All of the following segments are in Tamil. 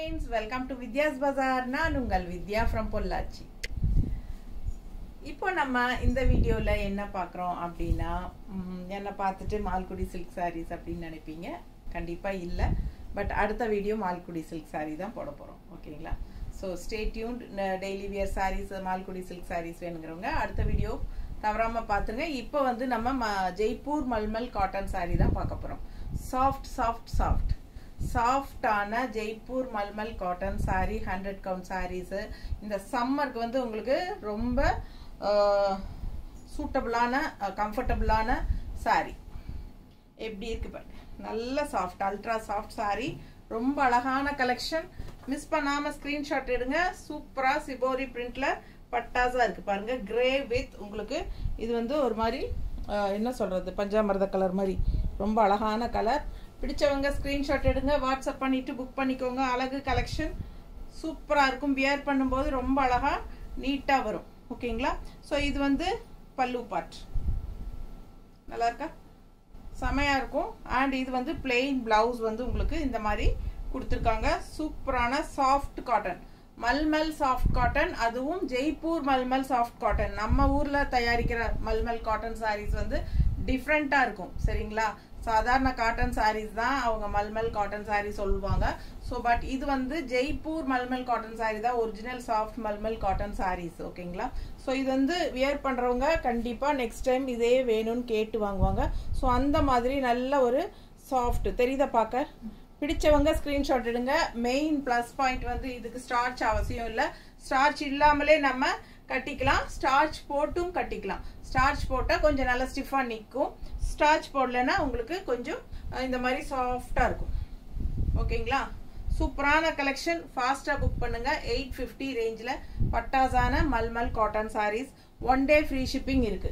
friends, welcome to Vidya's Bazaar. நான் உங்கள் வித்யா from பொள்ளாச்சி. இப்போ நம்ம இந்த வீடியோல என்ன பார்க்கறோம் அப்படினா என்ன பார்த்துட்டு மால்குடி silk sarees அப்படினு நினைப்பீங்க. கண்டிப்பா இல்ல. பட் அடுத்த வீடியோ மால்குடி silk saree தான் போட போறோம். ஓகேங்களா? So stay tuned. Daily wear sarees Malgudi silk sarees வேணும்ங்கறவங்க அடுத்த வீடியோ தவறாம பாத்துங்க. இப்போ வந்து நம்ம ஜெய்ப்பூர் மல்மல் காட்டன் saree தான் பார்க்க போறோம். soft ஆன Jaipur malmal cotton saree 100 count sarees. இந்த சம்மருக்கு வந்து உங்களுக்கு ரொம்ப சூட்டபிளான கம்ஃபர்ட்டபிளான saree. எப்படி இருக்கு பாருங்க. நல்ல சாஃப்ட் அல்ட்ரா சாஃப்ட் saree. ரொம்ப அழகான கலெக்ஷன். மிஸ் பண்ணாம ஸ்கிரீன்ஷாட் எடுங்க. சூப்பரா சிபோரி பிரிண்ட்ல பட்டாஸா இருக்கு பாருங்க. கிரே வித் உங்களுக்கு இது வந்து ஒரு மாதிரி என்ன சொல்றது பஞ்சாமிர்த கலர் மாதிரி ரொம்ப அழகான கலர். பிடிச்சவங்க ஸ்கிரீன்ஷாட் எடுங்க. வாட்ஸ்அப் பண்ணிட்டு புக் பண்ணிக்கோங்க. அழகு கலெக்ஷன் சூப்பரா இருக்கும். வியர் பண்ணும்போது ரொம்ப அழகா நீட்டா வரும். ஓகேங்களா? ஸோ இது வந்து பல்லு பார்ட் நல்லா இருக்கா? செமையா இருக்கும். அண்ட் இது வந்து பிளெயின் பிளவுஸ் வந்து உங்களுக்கு இந்த மாதிரி கொடுத்துருக்காங்க. சூப்பரான soft cotton malmal soft cotton. அதுவும் ஜெய்ப்பூர் மல்மல் சாஃப்ட் காட்டன். நம்ம ஊர்ல தயாரிக்கிற மல்மல் காட்டன் சாரீஸ் வந்து டிஃப்ரெண்டா இருக்கும். சரிங்களா? சாதாரண காட்டன் சாரீஸ் தான் அவங்க மல்மல் காட்டன் சாரீ சொல்லுவாங்க. ஸோ பட் இது வந்து ஜெய்ப்பூர் மல்மல் காட்டன் சாரீ தான் original soft malmal cotton saris. ஓகேங்களா? ஸோ இது வந்து வியர் பண்றவங்க கண்டிப்பா நெக்ஸ்ட் டைம் இதே வேணும்னு கேட்டு வாங்குவாங்க. ஸோ அந்த மாதிரி நல்ல ஒரு சாஃப்ட் தெரியுதா பார்க்க. பிடிச்சவங்க ஸ்கிரீன்ஷாட் எடுங்க. மெயின் பிளஸ் பாயிண்ட் வந்து இதுக்கு ஸ்டார்ச் அவசியம் இல்லை. ஸ்டார்ச் இல்லாமலே நம்ம கட்டிக்கலாம். ஸ்டார்ச் போட்டும் கட்டிக்கலாம். ஸ்டார்ச் போட்டா கொஞ்சம் நல்லா ஸ்டிஃபா நிற்கும். ஸ்டார்ச் போடலன்னா உங்களுக்கு கொஞ்சம் இந்த மாதிரி சாஃப்டா இருக்கும். ஓகேங்களா? சூப்பரான கலெக்ஷன். ஃபாஸ்டா புக் பண்ணுங்க. 850 ரேஞ்சில் பட்டாசான மல்மல் cotton saris. 1 day free shipping இருக்கு.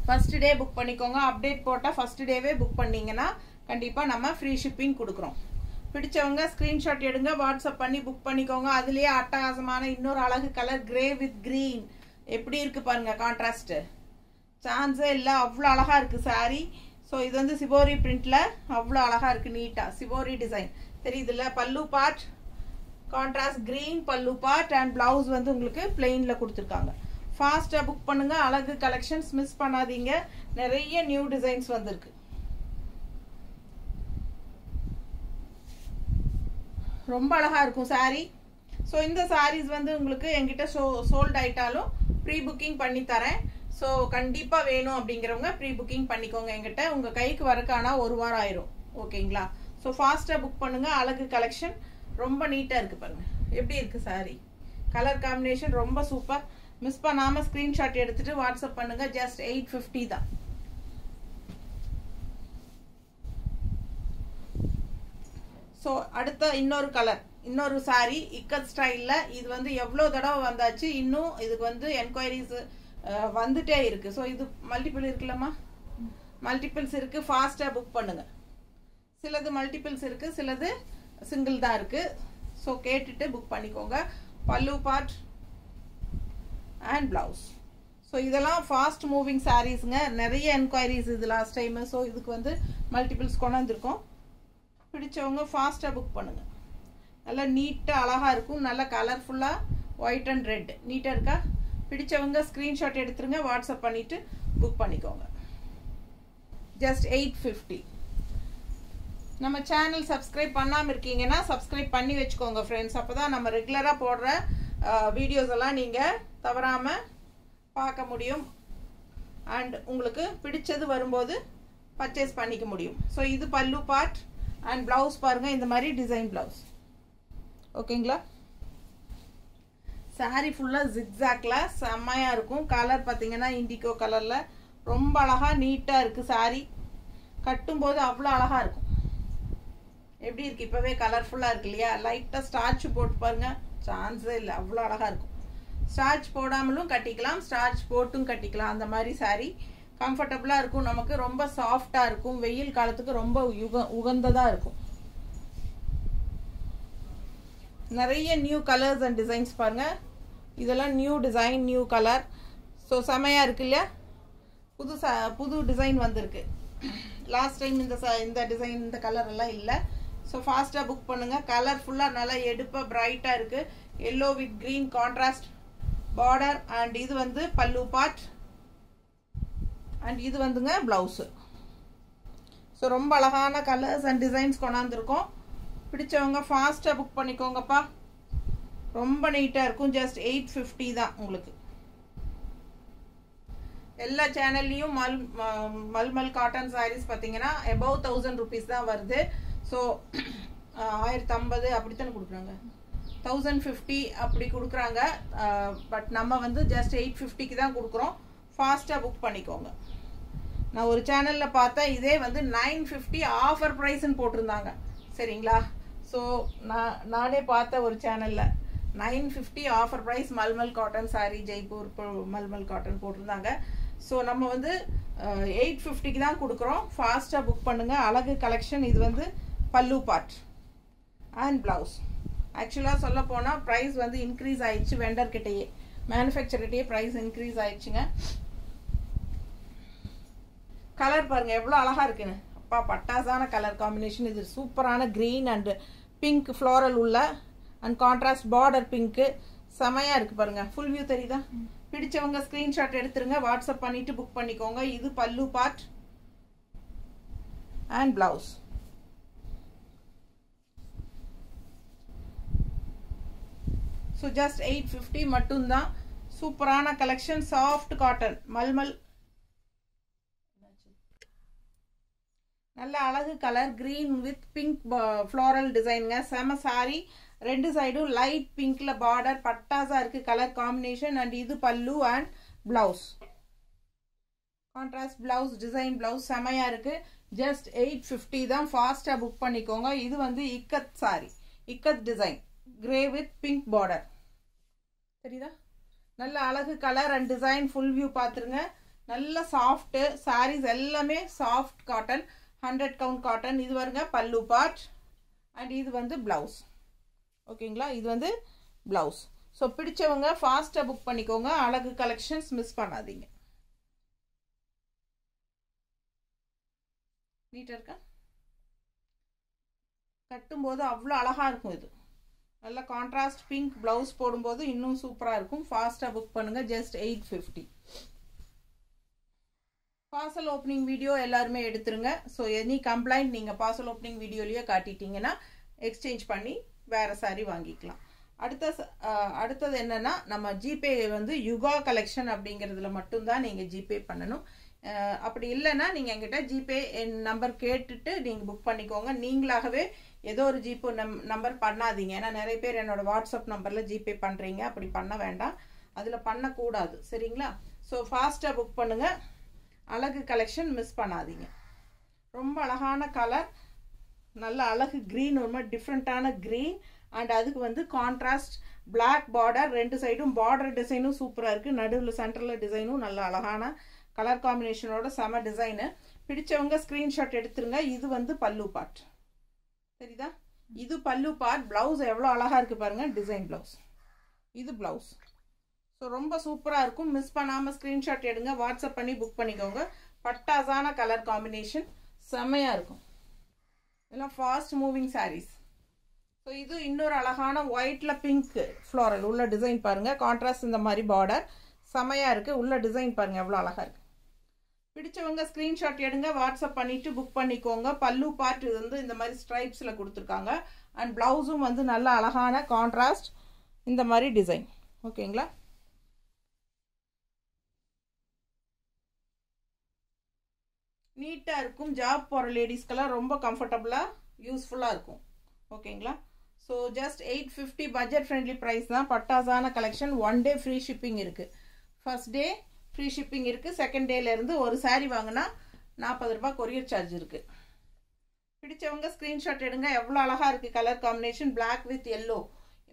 ஃபர்ஸ்ட் டே புக் பண்ணிக்கோங்க. அப்டேட் போட்டா ஃபர்ஸ்ட் டேவே புக் பண்ணீங்கன்னா கண்டிப்பா நம்ம ஃப்ரீ ஷிப்பிங் கொடுக்குறோம். பிடிச்சவங்க ஸ்கிரீன்ஷாட் எடுங்க. வாட்ஸ்அப் பண்ணி புக் பண்ணிக்கோங்க. அதுலயே அட்டகாசமான இன்னொரு அழகு கலர் கிரே வித் கிரீன். எப்படி இருக்கு பாருங்க கான்ட்ராஸ்ட். சான்ஸே இல்லை. அவ்வளோ அழகா இருக்கு சாரி. ஸோ இது வந்து சிபோரி பிரிண்ட்ல அவ்வளோ அழகா இருக்கு. நீட்டா சிபோரி டிசைன் தெரியுதுல்ல. பல்லு பார்ட் கான்ட்ராஸ்ட் கிரீன் பல்லு பார்ட் அண்ட் பிளவுஸ் வந்து உங்களுக்கு பிளெயின்ல கொடுத்துருக்காங்க. ஃபாஸ்டா புக் பண்ணுங்க. அழகு கலெக்ஷன்ஸ் மிஸ் பண்ணாதீங்க. நிறைய நியூ டிசைன்ஸ் வந்திருக்கு. ரொம்ப அழகா இருக்கும் சாரி. ஸோ இந்த சாரீஸ் வந்து உங்களுக்கு என்கிட்ட சோல்ட் ஆயிட்டாலும் ப்ரீ புக்கிங் பண்ணி தரேன். ஸோ கண்டிப்பா வேணும் அப்படிங்கிறவங்க ப்ரீ புக்கிங் பண்ணிக்கோங்க. என்கிட்ட உங்க கைக்கு வரக்கானா 1 வாரம் ஆயிரும். ஓகேங்களா? ஸோ ஃபாஸ்டா புக் பண்ணுங்க. அழகு கலெக்ஷன் ரொம்ப நீட்டா இருக்கு பாருங்க. எப்படி இருக்கு சாரி. கலர் காம்பினேஷன் ரொம்ப சூப்பர். மிஸ் பண்ணாம ஸ்கிரீன்ஷாட் எடுத்துட்டு வாட்ஸ்அப் பண்ணுங்க. ஜஸ்ட் 850 தான். ஸோ அடுத்த இன்னொரு கலர் இன்னொரு சாரி இக்கத் ஸ்டைல்ல. இது வந்து எவ்வளோ தடவை வந்தாச்சு. இன்னும் இதுக்கு வந்து என்கொயரிஸ் வந்துட்டே இருக்கு. ஸோ இது மல்டிபிள் இருக்குல்லம்மா. மல்டிபிள்ஸ் இருக்கு. ஃபாஸ்டா புக் பண்ணுங்க. சிலது மல்டிபிள்ஸ் இருக்கு, சிலது சிங்கிள் தான் இருக்கு. ஸோ கேட்டுட்டு புக் பண்ணிக்கோங்க. பல்லு பார்ட் அண்ட் பிளவுஸ். ஸோ இதெல்லாம் ஃபாஸ்ட் மூவிங் சாரீஸ்ங்க. நிறைய என்கொயரிஸ் இது லாஸ்ட் டைம். ஸோ இதுக்கு வந்து மல்டிபிள்ஸ் கொண்டு வந்திருக்கோம். பிடிச்சவங்க ஃபாஸ்டா புக் பண்ணுங்க. நல்லா நீட்டா அழகா இருக்கும். நல்லா கலர்ஃபுல்லா ஒயிட் அண்ட் ரெட் நீட்டா இருக்கா? பிடிச்சவங்க ஸ்கிரீன்ஷாட் எடுத்துருங்க. வாட்ஸ்அப் பண்ணிட்டு புக் பண்ணிக்கோங்க. ஜஸ்ட் 850. நம்ம சேனல் சப்ஸ்கிரைப் பண்ணாம இருக்கீங்கன்னா சப்ஸ்கிரைப் பண்ணி வச்சுக்கோங்க ஃப்ரெண்ட்ஸ். அப்பதான் நம்ம ரெகுலரா போடுற வீடியோஸ் எல்லாம் நீங்க தவறாம பார்க்க முடியும். அண்ட் உங்களுக்கு பிடிச்சது வரும்போது பர்ச்சேஸ் பண்ணிக்க முடியும். ஸோ இது பல்லு பார்ட் அண்ட் பிளவுஸ் பாருங்க. இந்த மாதிரி டிசைன் பிளவுஸ். ஓகேங்களா? சாரி ஃபுல்லா ஜிக்ஸாக்ல செம்மையா இருக்கும். கலர் பாத்தீங்கன்னா இண்டிகோ கலர்ல ரொம்ப அழகா நீட்டா இருக்கு சாரி. கட்டும் போது அவ்வளோ அழகா இருக்கும். எப்படி இருக்கு? இப்பவே கலர்ஃபுல்லா இருக்கு இல்லையா? லைட்டா ஸ்டார்ச் போட்டு பாருங்க. சான்ஸே இல்லை. அவ்வளோ அழகா இருக்கும். ஸ்டார்ச் போடாமலும் கட்டிக்கலாம், ஸ்டார்ச் போட்டும் கட்டிக்கலாம். அந்த மாதிரி சாரி கம்ஃபர்டபுளா இருக்கும். நமக்கு ரொம்ப சாஃப்டா இருக்கும். வெயில் காலத்துக்கு ரொம்ப உகந்ததா இருக்கும். நிறைய நியூ கலர்ஸ் அண்ட் டிசைன்ஸ் பாருங்க. இதெல்லாம் new design new colour. So செமையா இருக்கு இல்லையா? புது டிசைன் வந்திருக்கு. லாஸ்ட் டைம் இந்த டிசைன் இந்த கலர் எல்லாம் இல்லை. ஸோ ஃபாஸ்ட்டாக புக் பண்ணுங்க. கலர்ஃபுல்லாக நல்லா எடுப்பாக பிரைட்டாக இருக்கு. Yellow with green contrast border and இது வந்து பல்லு பார்ட் அண்ட் இது வந்துங்க பிளவுஸு. ஸோ ரொம்ப அழகான கலர்ஸ் அண்ட் டிசைன்ஸ் கொண்டாந்துருக்கோம். பிடிச்சவங்க ஃபாஸ்ட்டாக புக் பண்ணிக்கோங்கப்பா. ரொம்ப நீட்டாக இருக்கும். ஜஸ்ட் 850 தான் உங்களுக்கு. எல்லா சேனல்லையும் மல்மல் காட்டன் சாரீஸ் பார்த்தீங்கன்னா above 1000 rupees தான் வருது. ஸோ 1050 அப்படித்தானே கொடுக்குறாங்க, 1050 அப்படி கொடுக்குறாங்க. பட் நம்ம வந்து ஜஸ்ட் 850க்கு தான் கொடுக்குறோம். ஃபாஸ்ட்டாக புக் பண்ணிக்கோங்க. நான் ஒரு சேனலில் பார்த்தேன், இதே வந்து 950 ஆஃபர் ப்ரைஸ்ன்னு போட்டிருந்தாங்க. சரிங்களா? ஸோ நானே பார்த்த ஒரு சேனலில் 950 offer price malmal cotton sari Jaipur malmal cotton போட்டிருந்தாங்க. ஸோ நம்ம வந்து 850க்கு தான் கொடுக்குறோம். ஃபாஸ்ட்டாக புக் பண்ணுங்கள். அழகு கலெக்ஷன். இது வந்து பல்லு பார்ட் அண்ட் ப்ளவுஸ். ஆக்சுவலாக சொல்ல போனால் ப்ரைஸ் வந்து இன்க்ரீஸ் ஆயிடுச்சு. வெண்டர்கிட்டயே மேனுஃபேக்சர்கிட்டயே ப்ரைஸ் இன்க்ரீஸ் ஆயிடுச்சுங்க. கலர் பாருங்கள் எவ்வளோ அழகாக இருக்குன்னு. அப்பா பட்டாசான கலர் காம்பினேஷன். இது சூப்பரான க்ரீன் அண்ட் பிங்க் ஃப்ளோரல் உள்ள அண்ட் கான்ட்ராஸ்ட் பார்டர் பிங்க்கு செமையாக இருக்குது பாருங்கள். ஃபுல் வியூ தெரியுதா? பிடிச்சவங்க ஸ்க்ரீன்ஷாட் எடுத்துருங்க, வாட்ஸ்அப் பண்ணிவிட்டு புக் பண்ணிக்கோங்க. இது பல்லு part and blouse. So just 850 மட்டும்தான். சூப்பரான கலெக்ஷன். சாஃப்ட் காட்டன் மல்மல். நல்ல அழகு colour green with pink floral டிசைனுங்க. செம சாரி. ரெண்டு சைடும் லைட் பிங்க்ல பார்டர் பட்டாசா இருக்கு கலர் காம்பினேஷன். அண்ட் இது பல்லு and blouse. Contrast blouse design blouse செமையா இருக்கு. ஜஸ்ட் 850 தான். ஃபாஸ்டா புக் பண்ணிக்கோங்க. இது வந்து ikat sari, ikat design grey with pink border. தெரியுதா? நல்ல அழகு colour and design. Full view பாத்துருங்க. நல்ல சாஃப்ட் சாரீஸ் எல்லாமே சாஃப்ட் காட்டன் 100 count காட்டன். இது வருங்க பல்லு பார்ட் அண்ட் இது வந்து பிளவுஸ். ஓகேங்களா? இது வந்து பிளவுஸ். ஸோ பிடிச்சவங்க ஃபாஸ்ட்டாக புக் பண்ணிக்கோங்க. அழகு கலெக்ஷன்ஸ் மிஸ் பண்ணாதீங்க. நீட்டாக இருக்கா? கட்டும்போது அவ்வளோ அழகாக இருக்கும். இது நல்ல கான்ட்ராஸ்ட் பிங்க் பிளவுஸ் போடும்போது இன்னும் சூப்பராக இருக்கும். ஃபாஸ்ட்டாக புக் பண்ணுங்க. ஜஸ்ட் 850. பார்சல் ஓப்பனிங் வீடியோ எல்லாருமே எடுத்துருங்க. ஸோ எனி கம்ப்ளைண்ட் நீங்கள் பார்சல் ஓப்பனிங் வீடியோலேயே காட்டிட்டீங்கன்னா எக்ஸ்சேஞ்ச் பண்ணி வேறு சாரி வாங்கிக்கலாம். அடுத்தது என்னன்னா, நம்ம ஜிபே வந்து யுகா கலெக்ஷன் அப்படிங்கிறதுல மட்டும்தான் நீங்கள் ஜிபே பண்ணணும். அப்படி இல்லைன்னா நீங்கள் என்கிட்ட ஜிபே நம்பர் கேட்டுட்டு நீங்கள் புக் பண்ணிக்கோங்க. நீங்களாகவே ஏதோ ஒரு ஜிபே நம்பர் பண்ணாதீங்க. ஏன்னா நிறைய பேர் என்னோட வாட்ஸ்அப் நம்பரில் ஜிபே பண்ணுறீங்க. அப்படி பண்ண வேண்டாம், அதில் பண்ணக்கூடாது. சரிங்களா? ஸோ ஃபாஸ்ட்டாக புக் பண்ணுங்கள். அழகு கலெக்ஷன் மிஸ் பண்ணாதீங்க. ரொம்ப அழகான கலர். நல்ல அழகு க்ரீன், ஒரு மாதிரி டிஃப்ரெண்ட்டான க்ரீன் அண்ட் அதுக்கு வந்து கான்ட்ராஸ்ட் பிளாக் பார்டர். ரெண்டு சைடும் பார்டர் டிசைனும் சூப்பராக இருக்குது. நடுவில் சென்டரில் டிசைனும் நல்ல அழகான கலர் காம்பினேஷனோட செம டிசைனு. பிடிச்சவங்க ஸ்க்ரீன்ஷாட் எடுத்துருங்க. இது வந்து பல்லு பார்ட். சரிதா? இது பல்லு பார்ட். பிளவுஸ் எவ்வளோ அழகாக இருக்குது பாருங்கள். Design blouse. இது பிளவுஸ். ஸோ ரொம்ப சூப்பராக இருக்கும். மிஸ் பண்ணாமல் ஸ்க்ரீன்ஷாட் எடுங்க, வாட்ஸ்அப் பண்ணி புக் பண்ணிக்கோங்க. பட்டாசான கலர் காம்பினேஷன் செம்மையாக இருக்கும். இதெல்லாம் ஃபாஸ்ட் மூவிங் சாரீஸ். ஸோ இது இன்னொரு அழகான ஒயிட்டில் பிங்க் ஃப்ளோரல் உள்ள டிசைன் பாருங்கள். கான்ட்ராஸ்ட் இந்த மாதிரி பார்டர் செம்மையாக இருக்குது. உள்ள டிசைன் பாருங்கள் எவ்வளோ அழகாக இருக்குது. பிடிச்சவங்க ஸ்க்ரீன்ஷாட் எடுங்க, வாட்ஸ்அப் பண்ணிவிட்டு புக் பண்ணிக்கோங்க. பல்லு பார்ட் இது வந்து இந்த மாதிரி ஸ்ட்ரைப்ஸில் கொடுத்துருக்காங்க. அண்ட் ப்ளவுஸும் வந்து நல்ல அழகான கான்ட்ராஸ்ட் இந்த மாதிரி டிசைன். ஓகேங்களா? நீட்டாக இருக்கும். ஜாப் போகிற லேடிஸ்க்கெல்லாம் ரொம்ப கம்ஃபர்டபுளாக யூஸ்ஃபுல்லாக இருக்கும். ஓகேங்களா? So just 850 budget friendly price தான். பட்டாசான கலெக்ஷன். 1 day ஃப்ரீ ஷிப்பிங் இருக்குது. ஃபர்ஸ்ட் டே ஃப்ரீ ஷிப்பிங் இருக்குது. செகண்ட் டேலேருந்து ஒரு சாரீ வாங்கினா 40 ரூபாய் கொரியர் சார்ஜ் இருக்குது. பிடிச்சவங்க ஸ்க்ரீன்ஷாட் எடுங்க. எவ்வளோ அழகாக இருக்குது colour combination. Black with yellow.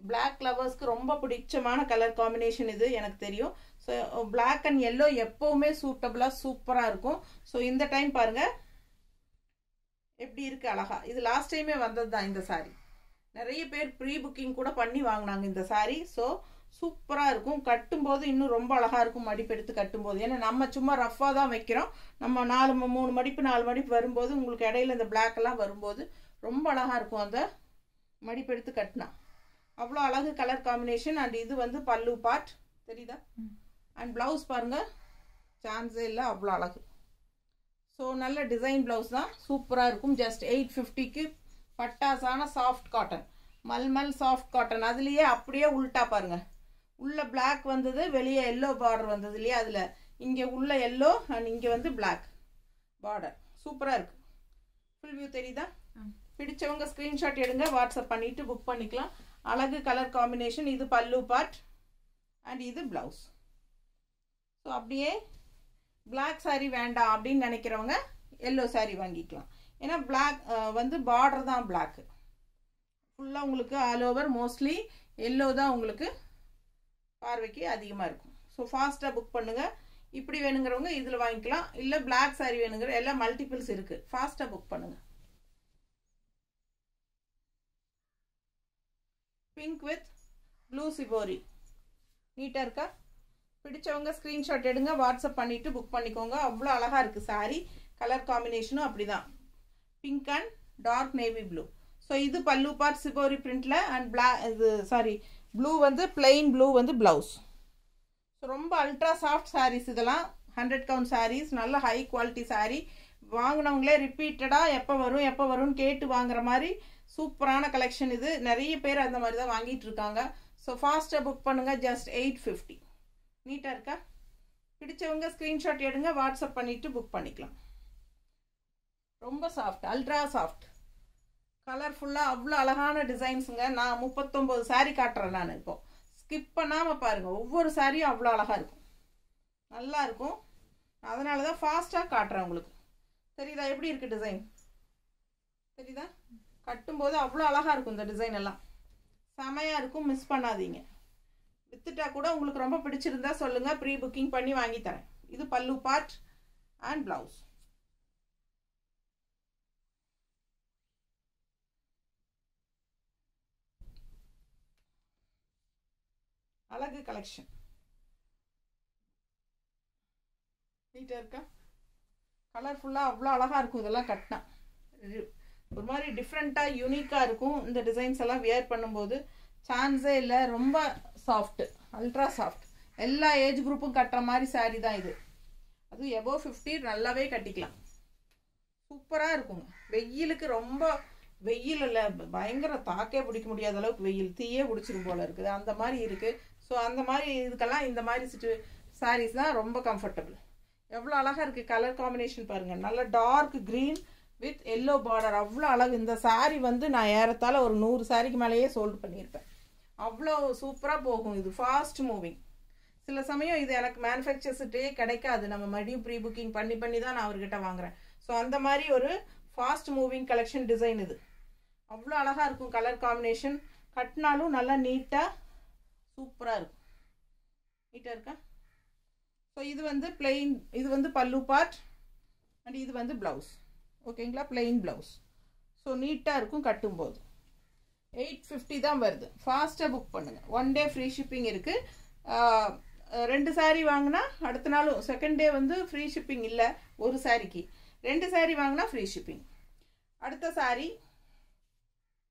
Black லவர்ஸ்க்கு ரொம்ப பிடிச்சமான கலர் காம்பினேஷன் இது, எனக்கு தெரியும். ஸோ பிளாக் அண்ட் எல்லோ எப்போவுமே சூட்டபுளாக சூப்பராக இருக்கும். ஸோ இந்த டைம் பாருங்கள் எப்படி இருக்குது அழகா. இது லாஸ்ட் டைமே வந்தது தான் இந்த சாரீ. நிறைய பேர் ப்ரீ புக்கிங் கூட பண்ணி வாங்கினாங்க இந்த சாரீ. ஸோ சூப்பராக இருக்கும். கட்டும்போது இன்னும் ரொம்ப அழகாக இருக்கும். மடிப்பு எடுத்து கட்டும்போது. ஏன்னா நம்ம சும்மா ரஃபாக தான் வைக்கிறோம். நம்ம 3 மடிப்பு 4 மடிப்பு வரும்போது உங்களுக்கு இடையில இந்த பிளாக் எல்லாம் வரும்போது ரொம்ப அழகாக இருக்கும். அந்த மடிப்பு எடுத்து கட்டினா அவ்வளோ அழகு கலர் காம்பினேஷன். அண்ட் இது வந்து பல்லு பார்ட் தெரியுதா? அண்ட் ப்ளவுஸ் பாருங்கள், சான்ஸே இல்லை, அவ்வளோ அழகு. ஸோ நல்ல டிசைன் ப்ளவுஸ் தான், சூப்பராக இருக்கும். ஜஸ்ட் 850க்கு பட்டாசான soft cotton, malmal soft cotton. அதுலேயே அப்படியே உள்ட்டா பாருங்கள், உள்ள பிளாக் வந்தது, வெளியே எல்லோ பார்டர் வந்தது இல்லையா? அதில் இங்கே உள்ள எல்லோ அண்ட் இங்கே வந்து பிளாக் பார்டர். சூப்பராக இருக்குது. ஃபுல் வியூ தெரியுதா? பிடிச்சவங்க ஸ்க்ரீன்ஷாட் எடுங்க, வாட்ஸ்அப் பண்ணிவிட்டு புக் பண்ணிக்கலாம். அழகு கலர் காம்பினேஷன். இது பல்லு பார்ட் அண்ட் இது ப்ளவுஸ். ஸோ அப்படியே பிளாக் சாரீ வேண்டாம் அப்படின்னு நினைக்கிறவங்க எல்லோ சாரீ வாங்கிக்கலாம். ஏன்னா பிளாக் வந்து பார்டர் தான் பிளாக்கு, ஃபுல்லாக உங்களுக்கு ஆல் ஓவர் மோஸ்ட்லி எல்லோ தான் உங்களுக்கு பார்வைக்கு அதிகமாக இருக்கும். ஸோ ஃபாஸ்ட்டாக புக் பண்ணுங்கள். இப்படி வேணுங்கிறவங்க இதில் வாங்கிக்கலாம், இல்லை பிளாக் சாரீ வேணுங்கிற எல்லாம் மல்டிபிள்ஸ் இருக்குது. ஃபாஸ்ட்டாக புக் பண்ணுங்கள். பிங்க் வித் ப்ளூ சிபோரி நீட்டாக இருக்கா? பிடிச்சவங்க ஸ்க்ரீன்ஷாட் எடுங்க, வாட்ஸ்அப் பண்ணிவிட்டு புக் பண்ணிக்கோங்க. அவ்வளோ அழகாக இருக்குது சாரீ. கலர் காம்பினேஷனும் அப்படி தான், pink and dark navy blue. So இது பல்லு பார்ட் சிபோரி பிரிண்டில் அண்ட் இது ப்ளூ வந்து பிளெயின் ப்ளூ வந்து ப்ளவுஸ். ஸோ ரொம்ப அல்ட்ரா சாஃப்ட் சாரீஸ் இதெல்லாம். 100 கவுண்ட் சாரீஸ், நல்ல ஹை குவாலிட்டி சாரீ. வாங்கினவங்களே ரிப்பீட்டடாக எப்போ வரும்னு கேட்டு வாங்குற மாதிரி சூப்பரான கலெக்ஷன் இது. நிறைய பேர் அந்த மாதிரி தான் வாங்கிட்டு இருக்காங்க. ஸோ ஃபாஸ்ட்டாக புக் பண்ணுங்கள். ஜஸ்ட் 850. நீட்டாக இருக்கா? பிடிச்சவங்க ஸ்க்ரீன்ஷாட் எடுங்க, வாட்ஸ்அப் பண்ணிவிட்டு புக் பண்ணிக்கலாம். ரொம்ப சாஃப்ட், அல்ட்ரா சாஃப்ட், கலர்ஃபுல்லாக அவ்வளோ அழகான டிசைன்ஸுங்க. நான் 39 சாரீ காட்டுறேன் நான். இப்போ ஸ்கிப் பண்ணாமல் பாருங்கள், ஒவ்வொரு சாரியும் அவ்வளோ அழகாக இருக்கும், நல்லா இருக்கும். அதனால தான் ஃபாஸ்ட்டாக காட்டுறேன் உங்களுக்கு. தெரியுதா எப்படி இருக்குது டிசைன்? தெரியுதா? கட்டும்போது அவ்வளோ அழகாக இருக்கும். இந்த டிசைன் எல்லாம் செமையாக இருக்கும், மிஸ் பண்ணாதீங்க. வித்துட்டா கூட உங்களுக்கு ரொம்ப பிடிச்சிருந்தா சொல்லுங்கள், ப்ரீ புக்கிங் பண்ணி வாங்கி தரேன். இது பல்லு பார்ட் அண்ட் ப்ளவுஸ். அழகு கலெக்ஷன் நீட்டாக இருக்கா? கலர்ஃபுல்லாக அவ்வளோ அழகாக இருக்கும். இதெல்லாம் கட்டினா ஒரு மாதிரி டிஃப்ரெண்ட்டாக யூனிக்காக இருக்கும். இந்த டிசைன்ஸ் எல்லாம் வியர் பண்ணும்போது சான்ஸே இல்லை. ரொம்ப சாஃப்ட்டு, அல்ட்ரா சாஃப்ட். எல்லா ஏஜ் குரூப்பும் கட்டுற மாதிரி சாரீ தான் இது. அதுவும் எபோவ் 50 நல்லாவே கட்டிக்கலாம். சூப்பராக இருக்குங்க. வெயிலுக்கு ரொம்ப வெயில் இல்லை, பயங்கர தாக்கே பிடிக்க முடியாத அளவுக்கு வெயில், தீயே பிடிச்சிரும் போல இருக்குது, அந்த மாதிரி இருக்குது. ஸோ அந்த மாதிரி இதுக்கெல்லாம் இந்த மாதிரி சாரீஸ் தான் ரொம்ப கம்ஃபர்டபுள். எவ்வளோ அழகாக இருக்குது கலர் காம்பினேஷன் பாருங்கள். நல்ல dark green with yellow border, அவ்வளோ அழகு. இந்த சாரீ வந்து நான் ஏறத்தாழ ஒரு 100 சாரீக்கு மேலேயே சோல்டு பண்ணியிருப்பேன். அவ்வளோ சூப்பராக போகும். இது ஃபாஸ்ட் மூவிங். சில சமயம் இது எனக்கு மேனுஃபேக்சர்ஸ்ட்டே கிடைக்காது, நம்ம மறுபடியும் ப்ரீ புக்கிங் பண்ணி தான் நான் அவர்கிட்ட வாங்குறேன். ஸோ அந்த மாதிரி ஒரு ஃபாஸ்ட் மூவிங் கலெக்ஷன் டிசைன் இது. அவ்வளோ அழகாக இருக்கும் கலர் காம்பினேஷன். கட்டினாலும் நல்லா நீட்டாக சூப்பராக இருக்கும். நீட்டாக இருக்கா? ஸோ இது வந்து பிளெயின், இது வந்து பல்லு பார்ட் அண்ட் இது வந்து ப்ளவுஸ். ஓகேங்களா? Plain blouse. ஸோ நீட்டாக இருக்கும் கட்டும்போது. 850 தான் வருது. ஃபாஸ்ட்டாக புக் பண்ணுங்கள். 1 டே ஃப்ரீ ஷிப்பிங் இருக்குது. 2 சாரீ வாங்கினா அடுத்த நாளும், செகண்ட் டே வந்து ஃப்ரீ ஷிப்பிங் இல்லை. ஒரு சாரீக்கு 2 சாரீ வாங்கினா ஃப்ரீ ஷிப்பிங். அடுத்த சாரீ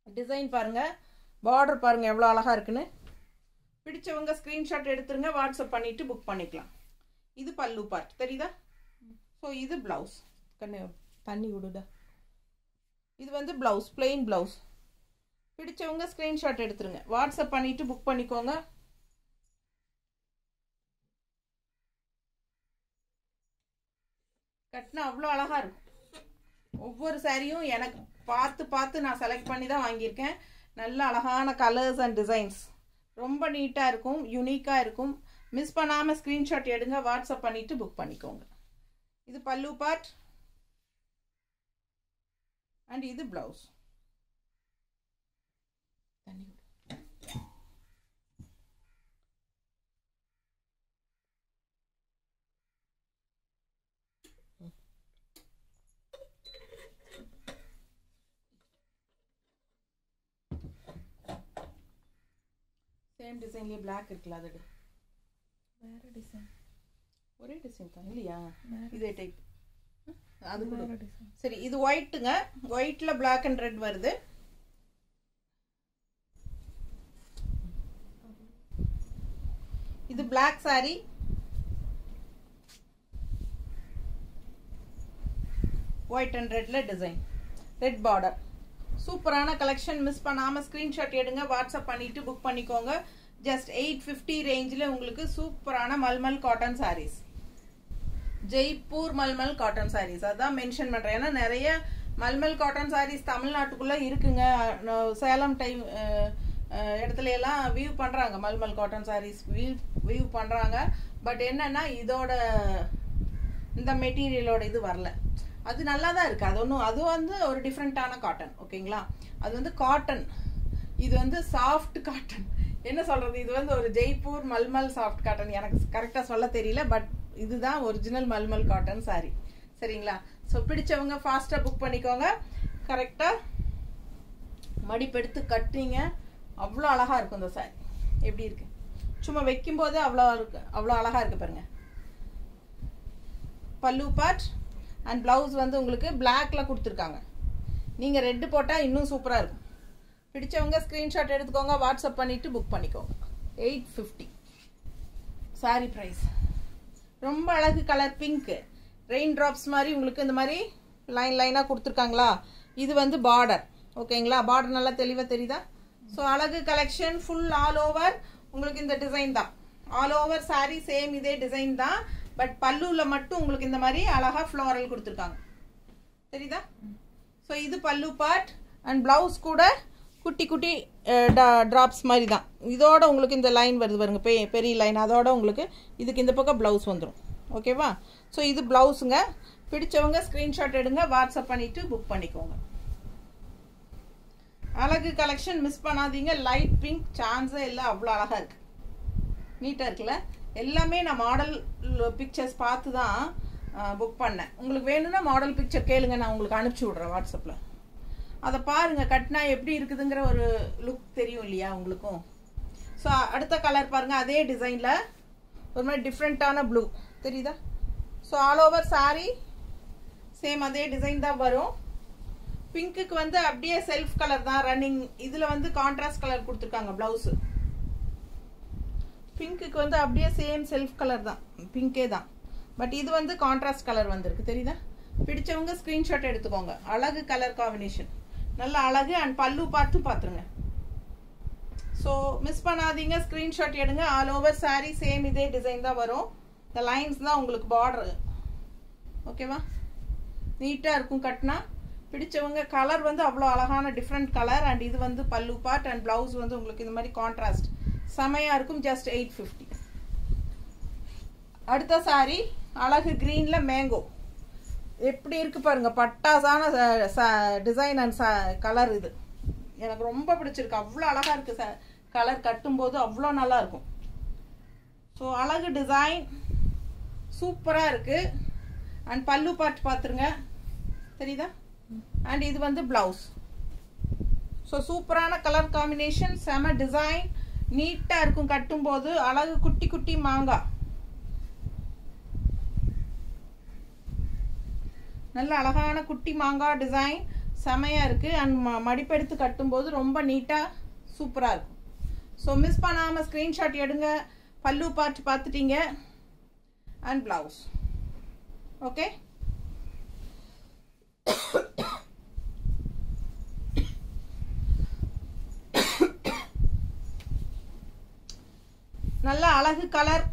டிசைன் பாருங்கள், பார்டர் பாருங்கள் எவ்வளோ அழகாக இருக்குன்னு. பிடிச்சவங்க ஸ்க்ரீன்ஷாட் எடுத்துருங்க, வாட்ஸ்அப் பண்ணிவிட்டு புக் பண்ணிக்கலாம். இது பல்லு பார்ட் தெரியுதா? ஸோ இது ப்ளவுஸ். தண்ணி விடுதா? இது வந்து ப்ளவுஸ், பிளெயின் ப்ளவுஸ். பிடிச்சவங்க ஸ்க்ரீன்ஷாட் எடுத்துருங்க, வாட்ஸ்அப் பண்ணிவிட்டு புக் பண்ணிக்கோங்க. கட்டினா அவ்வளோ அழகாக இருக்கும். ஒவ்வொரு சாரியும் எனக்கு பார்த்து நான் செலக்ட் பண்ணி தான் வாங்கியிருக்கேன். நல்ல அழகான கலர்ஸ் அண்ட் டிசைன்ஸ், ரொம்ப நீட்டாக இருக்கும், யூனிக்காக இருக்கும். மிஸ் பண்ணாமல் ஸ்க்ரீன்ஷாட் எடுங்க, வாட்ஸ்அப் பண்ணிவிட்டு புக் பண்ணிக்கோங்க. இது பல்லு பார்ட் அண்ட் இது ப்ளவுஸ். சேம் டிசைன்லேயே பிளாக் இருக்குல்ல, அது வேறு டிசைன், ஒரே டிசைன் தான் இல்லையா? இதே டைப் அது கூட சரி. இது ஒயிட்டுங்க, ஒயிட்ல பிளாக் அண்ட் ரெட் வருது. இது பிளாக் saree, ஒயிட் அண்ட் ரெட்ல டிசைன், ரெட் பார்டர். சூப்பரான கலெக்ஷன். மிஸ் பண்ணாம ஸ்கிரீன்ஷாட் எடுங்க, வாட்ஸ்அப் பண்ணிட்டு புக் பண்ணிக்கோங்க. ஜஸ்ட் 850 ரேஞ்சில் உங்களுக்கு சூப்பரான மல்மல் காட்டன் சாரீஸ், ஜெய்ப்பூர் மல்மல் காட்டன் சாரீஸ். அதான் மென்ஷன் பண்றேன், ஏன்னா நிறைய மல்மல் காட்டன் சாரீஸ் தமிழ்நாட்டுக்குள்ள இருக்குங்க. சேலம் டைம் இடத்துல எல்லாம் வியூ பண்றாங்க, மல்மல் காட்டன் சாரீஸ் வியூ பண்றாங்க. பட் என்னன்னா இதோட இந்த மெட்டீரியலோட இது வரல. அது நல்லா தான் இருக்கு, அது ஒன்றும், அது வந்து ஒரு டிஃப்ரெண்டான காட்டன். ஓகேங்களா, அது வந்து காட்டன், இது வந்து சாஃப்ட் காட்டன். என்ன சொல்றது, இது வந்து ஒரு ஜெய்ப்பூர் மல்மல் சாஃப்ட் காட்டன். எனக்கு கரெக்டா சொல்ல தெரியல, பட் இதுதான் ஒரிஜினல் மல்மல் காட்டன் சாரி. சரிங்களா, ஸோ பிடிச்சவங்க ஃபாஸ்டா புக் பண்ணிக்கோங்க. கரெக்டா மடிப்பெடுத்து கட்டுறீங்க, அவ்வளோ அழகா இருக்கும் இந்த சாரி. எப்படி இருக்கு, சும்மா வைக்கும் போது அவ்வளோ இருக்கு, அவ்வளோ அழகா இருக்கு பாருங்க. பல்லு பார்ட் அண்ட் பிளவுஸ் வந்து உங்களுக்கு பிளாக்ல கொடுத்துருக்காங்க. நீங்க ரெட் போட்டா இன்னும் சூப்பரா இருக்கும். பிடிச்சவங்க ஸ்கிரீன்ஷாட் எடுத்துக்கோங்க, வாட்ஸ்அப் பண்ணிட்டு புக் பண்ணிக்கோங்க. 850 சாரி பிரைஸ். ரொம்ப அழகு கலர் பிங்க், ரெயின் டிராப்ஸ் மாதிரி உங்களுக்கு இந்த மாதிரி லைன் லைனா கொடுத்துருக்காங்களா. இது வந்து பார்டர். ஓகேங்களா, பார்டர் நல்லா தெளிவா தெரியுதா. ஸோ அழகு கலெக்ஷன் ஃபுல் ஆல் ஓவர் உங்களுக்கு இந்த டிசைன் தான். ஆல் ஓவர் சாரி சேம் இதே டிசைன் தான், பட் பல்லுல மட்டும் உங்களுக்கு இந்த மாதிரி அழகா ஃப்ளோரல் கொடுத்துருக்காங்க. தெரியுதா. ஸோ இது பல்லு பார்ட் அண்ட் பிளவுஸ் கூட குட்டி குட்டி டிராப்ஸ் மாதிரி தான். இதோட உங்களுக்கு இந்த லைன் வருது பாருங்க, பெரிய லைன். அதோட உங்களுக்கு இதுக்கு இந்த பக்கம் பிளவுஸ் வந்துடும். ஓகேவா, ஸோ இது பிளவுஸுங்க. பிடிச்சவங்க ஸ்கிரீன்ஷாட் எடுங்க, வாட்ஸ்அப் பண்ணிட்டு புக் பண்ணிக்கோங்க. அழகு கலெக்ஷன் மிஸ் பண்ணாதீங்க. லைட் பிங்க் சான்ஸே இல்லை, அவ்வளோ அழகா இருக்கு, நீட்டா இருக்குல்ல. எல்லாமே நான் மாடல் பிக்சர்ஸ் பார்த்து தான் புக் பண்ணேன். உங்களுக்கு வேணும்னா மாடல் பிக்சர் கேளுங்க, நான் உங்களுக்கு அனுப்பிச்சி விட்றேன் வாட்ஸ்அப்பில். அதை பாருங்க, கட்டினா எப்படி இருக்குதுங்கிற ஒரு லுக் தெரியும் இல்லையா உங்களுக்கும். ஸோ அடுத்த கலர் பாருங்க, அதே டிசைனில் ஒரு மாதிரி டிஃப்ரெண்ட்டான ப்ளூ தெரியுதா. So all over sorry same அதே டிசைன் தான் வரும். பிங்க்குக்கு வந்து அப்படியே செல்ஃப் கலர் தான் ரன்னிங். இதில் வந்து கான்ட்ராஸ்ட் கலர் கொடுத்துருக்காங்க பிளவுஸு. பிங்க்குக்கு வந்து அப்படியே சேம் செல்ஃப் கலர் தான், பிங்கே தான். பட் இது வந்து கான்ட்ராஸ்ட் கலர் வந்திருக்கு, தெரியுதா. பிடிச்சவங்க ஸ்கிரீன்ஷாட் எடுத்துக்கோங்க. அழகு கலர் காம்பினேஷன், நல்ல அழகு. அண்ட் பல்லு பார்த்தும் பார்த்துருங்க. ஸோ மிஸ் பண்ணாதீங்க, ஸ்கிரீன்ஷாட் எடுங்க. ஆல் ஓவர் சாரி சேம் இதே டிசைன் தான் வரும். இந்த லைன்ஸ் தான் உங்களுக்கு பார்டர். ஓகேவா, நீட்டாக இருக்கும் கட்டினா. பிடிச்சவங்க கலர் வந்து அவ்வளோ அழகான டிஃப்ரெண்ட் கலர். அண்ட் இது வந்து பல்லு பார்ட் அண்ட் பிளவுஸ் வந்து உங்களுக்கு இந்த மாதிரி கான்ட்ராஸ்ட் செமையா இருக்கும். ஜஸ்ட் 850. அடுத்த சாரி அழகு கிரீன்ல மேங்கோ. எப்படி இருக்கு பாருங்க, பட்டாசான டிசைன் அண்ட் கலர். இது எனக்கு ரொம்ப பிடிச்சிருக்கு, அவ்வளோ அழகா இருக்கு. கலர் கட்டும்போது அவ்வளோ நல்லா இருக்கும். ஸோ அழகு டிசைன் சூப்பரா இருக்கு. அண்ட் பல்லு பார்ட் பார்த்துருங்க, தெரியுதா. அண்ட் இது வந்து பிளவுஸ். ஸோ சூப்பரான கலர் காம்பினேஷன், செம டிசைன், நீட்டா இருக்கும் கட்டும்போது. அழகு குட்டி குட்டி மாங்காய், நல்ல அழகான குட்டி மாங்காய் டிசைன் செமையா இருக்கு. அண்ட் மடிப்பெடுத்து கட்டும்போது ரொம்ப நீட்டா சூப்பரா இருக்கும். ஸோ மிஸ் பண்ணாம ஸ்கிரீன்ஷாட் எடுங்க. பல்லு பார்ட் பார்த்துட்டீங்க அண்ட் பிளவுஸ். ஓகே, நல்ல அழகு கலர்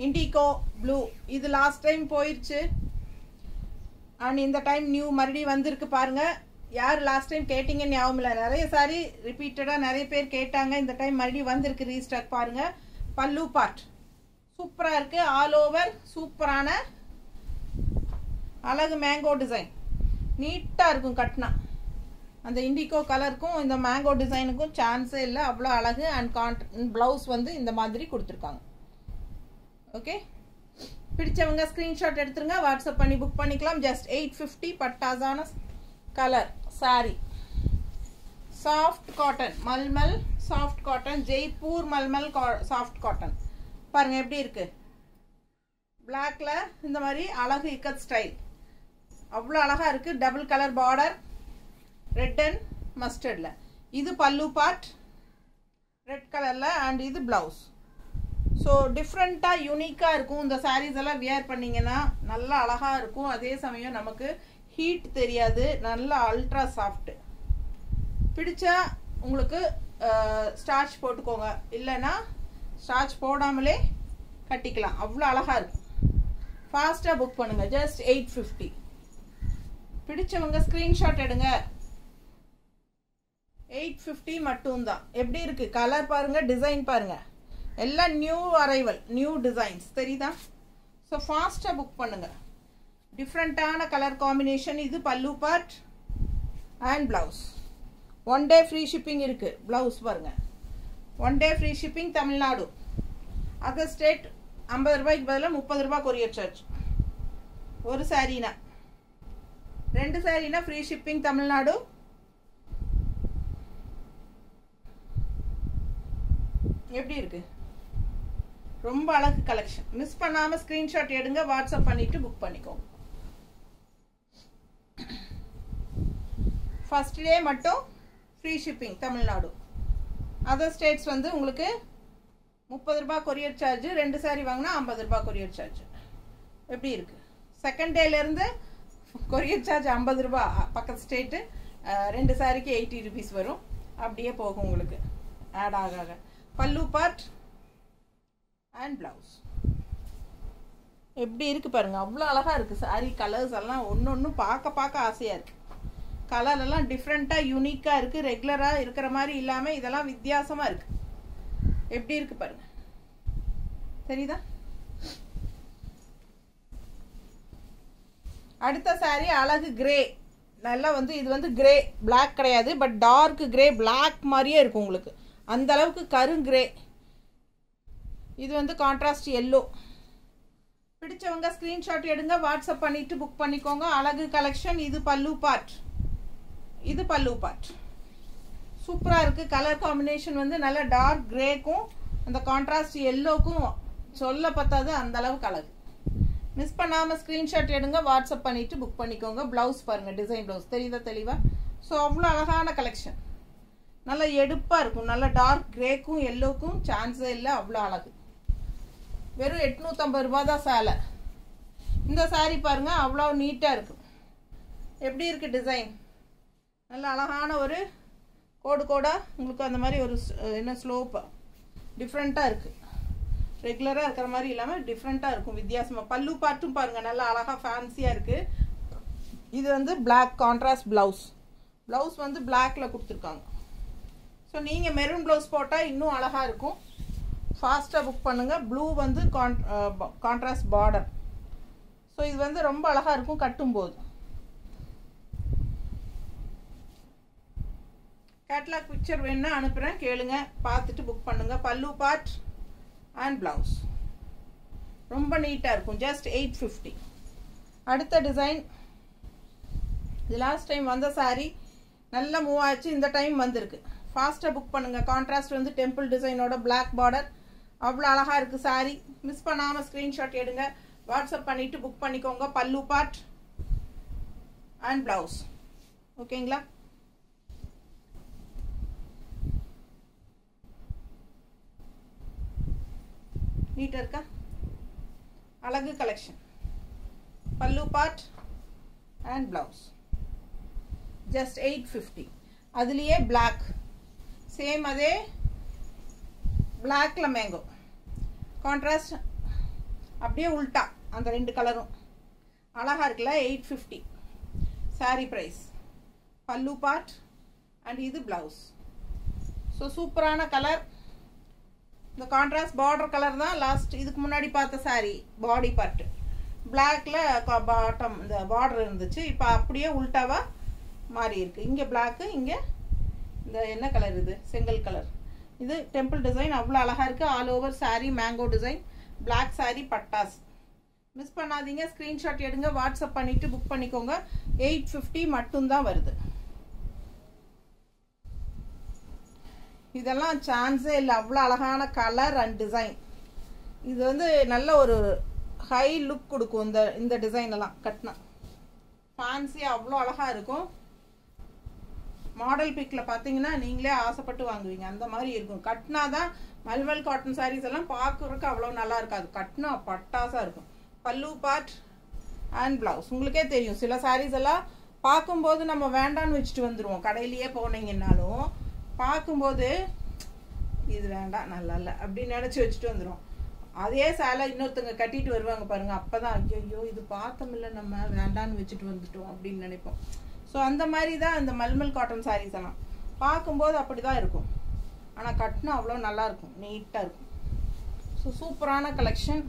இண்டிகோ ப்ளூ. இது லாஸ்ட் டைம் போயிடுச்சு அண்ட் இந்த டைம் நியூ மறுபடியும் வந்திருக்கு பாருங்க. யார் லாஸ்ட் டைம் கேட்டீங்கன்னு ஞாபகம் இல்லை, நிறைய சாரி ரிப்பீட்டடாக நிறைய பேர் கேட்டாங்க. இந்த டைம் மறுபடியும் வந்திருக்கு ரீஸ்டாக். பாருங்க பல்லு பார்ட் சூப்பராக இருக்கு. ஆல் ஓவர் சூப்பரான அழகு மேங்கோ டிசைன், நீட்டாக இருக்கும் கட்டினா. அந்த இண்டிகோ கலருக்கும் இந்த மேங்கோ டிசைனுக்கும் சான்ஸே இல்லை, அவ்வளோ அழகு. அண்ட் பிளவுஸ் வந்து இந்த மாதிரி கொடுத்துருக்காங்க. ஓகே, பிடிச்சவங்க ஸ்கிரீன்ஷாட் எடுத்துருங்க, வாட்ஸ்அப் பண்ணி புக் பண்ணிக்கலாம். ஜஸ்ட் 850. பட்டாசான colour sari, soft cotton malmal soft cotton, Jaipur malmal soft cotton. பாருங்க எப்படி இருக்கு, பிளாக்ல இந்த மாதிரி அழகு இக்கத் ஸ்டைல். அவ்வளோ அழகாக இருக்குது. Double colour border, red and மஸ்டர்டில். இது பல்லு பார்ட் ரெட் கலரில் அண்ட் இது ப்ளவுஸ். ஸோ டிஃப்ரெண்ட்டாக யூனிக்காக இருக்கும். இந்த சாரீஸ் எல்லாம் வியர் பண்ணிங்கன்னா நல்லா அழகாக இருக்கும். அதே சமயம் நமக்கு ஹீட் தெரியாது. நல்லா அல்ட்ரா சாஃப்ட். பிடிச்சா உங்களுக்கு ஸ்டார்ச் போட்டுக்கோங்க, இல்லைன்னா ஸ்டார்ச் போடாமலே கட்டிக்கலாம். அவ்வளோ அழகாக இருக்கும். ஃபாஸ்ட்டாக புக் பண்ணுங்கள். ஜஸ்ட் 850. பிடிச்சவங்க ஸ்க்ரீன்ஷாட் எடுங்க. 850 மட்டும்தான். எப்படி இருக்குது கலர் பாருங்கள், டிசைன் பாருங்கள், எல்லாம் நியூ அரைவல், நியூ டிசைன்ஸ் தெரியுதா? ஸோ ஃபாஸ்ட்டாக புக் பண்ணுங்கள். டிஃப்ரெண்ட்டான கலர் காம்பினேஷன். இது பல்லு part and blouse. 1 day free shipping இருக்குது. ப்ளவுஸ் பாருங்கள், 1 day free shipping Tamil Nadu. Other state 50 ரூபாய்க்கு பதிலாக 30 ரூபாய் கொரியர் சார்ஜ். ஒரு சாரீனா, 2 சாரீனா ஃப்ரீ ஷிப்பிங் தமிழ்நாடு. எப்படி இருக்கு? ரொம்ப அழகு கலெக்ஷன். மிஸ் பண்ணாம ஸ்கிரீன்ஷாட் எடுங்க, வாட்ஸ்அப் பண்ணிட்டு புக் பண்ணிக்கோங்க. ஃபர்ஸ்ட் டே மட்டும் free shipping Tamil Nadu. Other states வந்து உங்களுக்கு 30 ரூபாய் கொரியர் சார்ஜ். 2 சாரி வாங்கினா 50 ரூபாய் கொரியர் சார்ஜ். எப்படி இருக்கு? செகண்ட் டேலேருந்து கொரியர் சார்ஜ் 50 ரூபாய். பக்கத்து ஸ்டேட்டு 2 சாரிக்கு 80 rupees வரும். அப்படியே போகும் உங்களுக்கு ஆட் ஆக. பல்லு பார்ட் அண்ட் ப்ளவுஸ். எப்படி இருக்கு பாருங்க, அவ்வளோ அழகாக இருக்குது. சாரி கலர்ஸ் எல்லாம் ஒன்று ஒன்று பார்க்க ஆசையாக இருக்குது. கலர் எல்லாம் டிஃப்ரெண்ட்டாக யூனிக்காக இருக்குது. ரெகுலராக இருக்கிற மாதிரி இல்லாமல் இதெல்லாம் வித்தியாசமாக இருக்குது. எப்படி இருக்கு பாருங்க, தெரியுதா? அடுத்த சாரி அழகு கிரே. நல்லா வந்து இது வந்து கிரே, பிளாக் கிடையாது, பட் டார்க் கிரே, பிளாக் மாதிரியே இருக்கும் உங்களுக்கு. அந்த அளவுக்கு கருங்கிரே. இது வந்து கான்ட்ராஸ்ட் எல்லோ. பிடிச்சவங்க ஸ்கிரீன்ஷாட் எடுங்க, வாட்ஸ்அப் பண்ணிட்டு புக் பண்ணிக்கோங்க. அழகு கலெக்ஷன். இது பல்லு பார்ட், இது பல்லு பார்ட். சூப்பராக இருக்குது. கலர் காம்பினேஷன் வந்து நல்ல டார்க் கிரேக்கும் அந்த கான்ட்ராஸ்ட் எல்லோக்கும் சொல்ல பத்தாது, அந்த அளவுக்கு அழகு. மிஸ் பண்ணாமல் ஸ்க்ரீன்ஷாட் எடுங்க, வாட்ஸ்அப் பண்ணிவிட்டு புக் பண்ணிக்கோங்க. ப்ளவுஸ் பாருங்கள், டிசைன் ப்ளவுஸ் தெரியுதா தெளிவாக? ஸோ அவ்வளோ அழகான கலெக்ஷன். நல்லா எடுப்பாக இருக்கும். நல்லா டார்க் கிரேக்கும் எல்லோக்கும் சான்ஸே இல்லை, அவ்வளோ அழகு. வெறும் 850 ரூபா தான் சேலை. இந்த சாரீ பாருங்கள், அவ்வளோ நீட்டாக இருக்கும். எப்படி இருக்குது டிசைன்? நல்ல அழகான ஒரு கோடாக உங்களுக்கு அந்த மாதிரி ஒரு என்ன ஸ்லோப்பாக டிஃப்ரெண்ட்டாக இருக்குது. ரெகுலராக இருக்கிற மாதிரி இல்லாமல் டிஃப்ரெண்ட்டாக இருக்கும், வித்தியாசமாக. பல்லு பார்ட்டும் பாருங்கள், நல்லா அழகாக ஃபேன்சியாக இருக்குது. இது வந்து பிளாக் கான்ட்ராஸ்ட் ப்ளவுஸ். ப்ளவுஸ் வந்து பிளாக்ல கொடுத்துருக்காங்க. ஸோ நீங்கள் மெரூன் ப்ளவுஸ் போட்டால் இன்னும் அழகாக இருக்கும். ஃபாஸ்ட்டாக புக் பண்ணுங்கள். ப்ளூ வந்து கான்ட்ராஸ்ட் பார்டர். ஸோ இது வந்து ரொம்ப அழகாக இருக்கும் கட்டும்போது. கேட்லாக் பிக்சர் வேணுன்னா அனுப்புகிறேன், கேளுங்க, பார்த்துட்டு புக் பண்ணுங்கள். பல்லு பார்ட் அண்ட் ப்ளவுஸ் ரொம்ப நீட்டாக இருக்கும். ஜஸ்ட் 850. அடுத்த டிசைன். இது லாஸ்ட் டைம் வந்த சாரீ, நல்லா மூவ் ஆச்சு. இந்த டைம் வந்திருக்கு. ஃபாஸ்ட்டாக புக் பண்ணுங்கள். கான்ட்ராஸ்ட் வந்து டெம்பிள் டிசைனோட பிளாக் பார்டர். அவ்வளோ அழகாக இருக்குது சாரீ. மிஸ் பண்ணாமல் ஸ்க்ரீன்ஷாட் எடுங்க, வாட்ஸ்அப் பண்ணிவிட்டு புக் பண்ணிக்கோங்க. பல்லு பார்ட் அண்ட் ப்ளவுஸ். ஓகேங்களா? நீட்டாக இருக்கா? அழகு கலெக்ஷன். பல்லு பார்ட் அண்ட் ப்ளவுஸ். ஜஸ்ட் 850. அதுலேயே பிளாக் சேம், அதே பிளாக்ல மேங்கோ கான்ட்ராஸ்ட், அப்படியே உல்ட்டா அந்த 2 கலரும் அழகாக இருக்குல்ல. 850 சாரீ ப்ரைஸ். பல்லு பார்ட் அண்ட் இது ப்ளவுஸ். ஸோ சூப்பரான கலர். இந்த கான்ட்ராஸ்ட் பார்டர் கலர் தான் லாஸ்ட் இதுக்கு முன்னாடி பார்த்த சாரீ. பாடி பார்ட் பிளாக்ல பாட்டம் இந்த பார்டர் இருந்துச்சு, இப்போ அப்படியே உல்ட்டாவா மாறி இருக்கு. இங்கே பிளாக்கு, இங்கே இந்த என்ன கலர் இது, செங்கல் கலர். இது டெம்பிள் டிசைன், அவ்வளோ அழகாக இருக்குது. All over sari mango design, black sari பட்டாஸ். மிஸ் பண்ணாதீங்க, ஸ்க்ரீன்ஷாட் எடுங்க, வாட்ஸ்அப் பண்ணிவிட்டு புக் பண்ணிக்கோங்க. 850 மட்டும்தான் வருது. இதெல்லாம் சான்ஸே இல்லை, அவ்வளோ அழகான கலர் அண்ட் டிசைன். இது வந்து நல்ல ஒரு ஹை லுக் கொடுக்கும் இந்த டிசைன் எல்லாம் கட்டினா. ஃபேன்சி அவ்வளோ அழகாக இருக்கும். மாடல் பிக்கில் பார்த்தீங்கன்னா நீங்களே ஆசைப்பட்டு வாங்குவீங்க, அந்த மாதிரி இருக்கும். கட்னா தான் மல்மல் காட்டன் சாரீஸ் எல்லாம் பார்க்குறதுக்கு அவ்வளோ நல்லா இருக்காது, கட்னா பட்டாசாக இருக்கும். பல்லு பார்ட் அண்ட் ப்ளவுஸ் உங்களுக்கே தெரியும். சில சாரீஸ் எல்லாம் பார்க்கும்போது நம்ம வேண்டான்னு வச்சுட்டு வந்துடுவோம், கடையிலேயே போனீங்கன்னாலும் பார்க்கும்போது இது வேண்டாம் நல்லா இல்லை அப்படின்னு நினச்சி வச்சுட்டு வந்துடுவோம். அதே சேலை இன்னொருத்தங்க கட்டிட்டு வருவாங்க பாருங்க, அப்போதான் ஐயோ இது பார்த்தோம்ல நம்ம வேண்டான்னு வச்சுட்டு வந்துட்டோம் அப்படின்னு நினைப்போம். ஸோ அந்த மாதிரி தான் இந்த மல்மல் காட்டன் சாரீஸ் எல்லாம் பார்க்கும்போது அப்படி தான் இருக்கும், ஆனால் கட்டினா அவ்வளோ நல்லா இருக்கும், நீட்டாக இருக்கும். ஸோ சூப்பரான கலெக்ஷன்.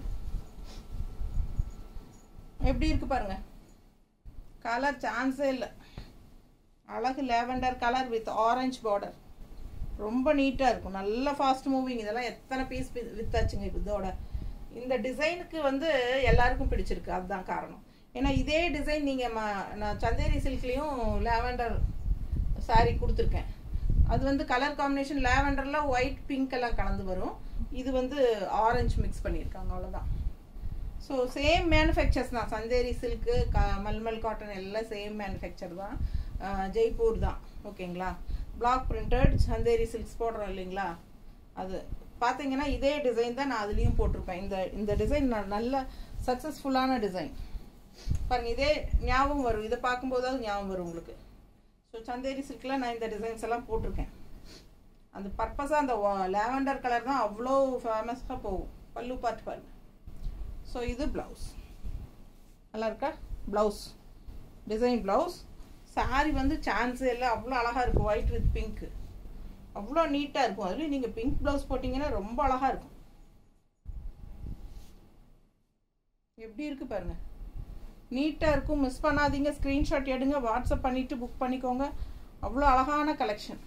எப்படி இருக்கு பாருங்க, கலர் சான்ஸே இல்லை, அழகு lavender colour with orange border, ரொம்ப நீட்டாக இருக்கும், நல்ல ஃபாஸ்ட் மூவிங். இதெல்லாம் எத்தனை பீஸ் வித்தாச்சுங்க இதோட. இந்த டிசைனுக்கு வந்து எல்லாருக்கும் பிடிச்சிருக்கு, அதுதான் காரணம். ஏன்னா இதே டிசைன் நீங்கள் நான் சந்தேரி சில்க்லேயும் லேவெண்டர் சாரீ கொடுத்துருக்கேன். அது வந்து கலர் காம்பினேஷன் லேவெண்டரில் ஒயிட் பிங்க் எல்லாம் கலந்து வரும், இது வந்து ஆரஞ்சு மிக்ஸ் பண்ணியிருக்காங்க, அவ்வளோதான். ஸோ சேம் மேனுஃபேக்சர்ஸ் தான், சந்தேரி சில்க்கு மல்மல் காட்டன் எல்லாம் சேம் மேனுஃபேக்சர் தான், ஜெய்ப்பூர் தான். ஓகேங்களா, பிளாக் பிரிண்டட் சந்தேரி சில்க்ஸ் போடுறோம் இல்லைங்களா, அது பார்த்தீங்கன்னா இதே டிசைன் தான் நான் அதுலேயும் போட்டிருப்பேன். இந்த டிசைன் நல்ல சக்ஸஸ்ஃபுல்லான டிசைன் பாருங்கள், இதே ஞாபகம் வரும், இதை பார்க்கும்போது அது ஞாபகம் வரும் உங்களுக்கு. ஸோ சந்தேரி சில்கில் நான் இந்த டிசைன்ஸ் எல்லாம் போட்டிருக்கேன், அந்த பர்பஸாக அந்த லேவெண்டர் கலர் தான் அவ்வளோ ஃபேமஸாக போகும். பல்லு பார்ட் பாருங்க. ஸோ இது ப்ளவுஸ் நல்லா இருக்கா, ப்ளவுஸ் டிசைன் ப்ளவுஸ். சாரி வந்து சான்ஸே இல்லை, அவ்வளோ அழகாக இருக்கும், ஒயிட் வித் பிங்க்கு அவ்வளோ நீட்டாக இருக்கும். அதுலேயும் நீங்கள் பிங்க் ப்ளவுஸ் போட்டிங்கன்னா ரொம்ப அழகாக இருக்கும். எப்படி இருக்குது பாருங்கள், நீட்டாக இருக்கும், மிஸ் பண்ணாதீங்க. ஸ்க்ரீன்ஷாட் எடுங்க, வாட்ஸ்அப் பண்ணிவிட்டு புக் பண்ணிக்கோங்க, அவ்வளோ அழகான கலெக்ஷன்.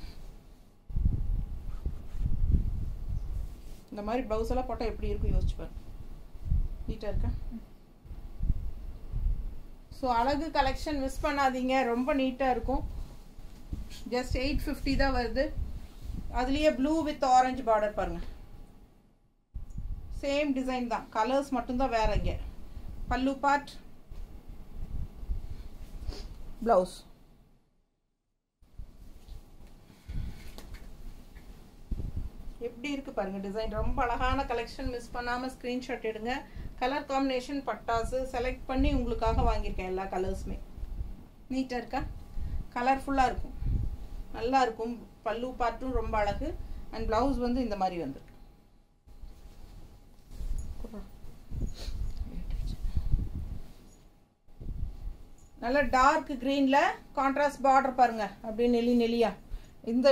இந்த மாதிரி ப்ளவுஸ் எல்லாம் போட்டால் எப்படி இருக்கும் யோசிச்சு பாருங்க, நீட்டாக இருக்கா. ஸோ அழகு கலெக்ஷன் மிஸ் பண்ணாதீங்க, ரொம்ப நீட்டாக இருக்கும். ஜஸ்ட் 850 தான் வருது. அதுலேயே ப்ளூ வித் ஆரஞ்சு பார்டர் பாருங்கள், சேம் டிசைன் தான், கலர்ஸ் மட்டும்தான் வேற. இங்கே பல்லு பார்ட், ப்ளவுஸ். எப்படி இருக்கு பாருங்க டிசைன், ரொம்ப அழகான கலெக்ஷன். மிஸ் பண்ணாமல் ஸ்க்ரீன்ஷாட் எடுங்க. கலர் காம்பினேஷன் பட்டாசு செலக்ட் பண்ணி உங்களுக்காக வாங்கியிருக்கேன், எல்லா கலர்ஸுமே நீட்டாக இருக்கா, கலர்ஃபுல்லாக இருக்கும், நல்லா இருக்கும். பல்லு பார்ட்டும் ரொம்ப அழகு. அண்ட் ப்ளவுஸ் வந்து இந்த மாதிரி வந்துருக்கு. நல்ல டார்க் க்ரீனில் கான்ட்ராஸ்ட் பார்டர் பாருங்க, அப்படியே நெல்லி நெல்லியா. இந்த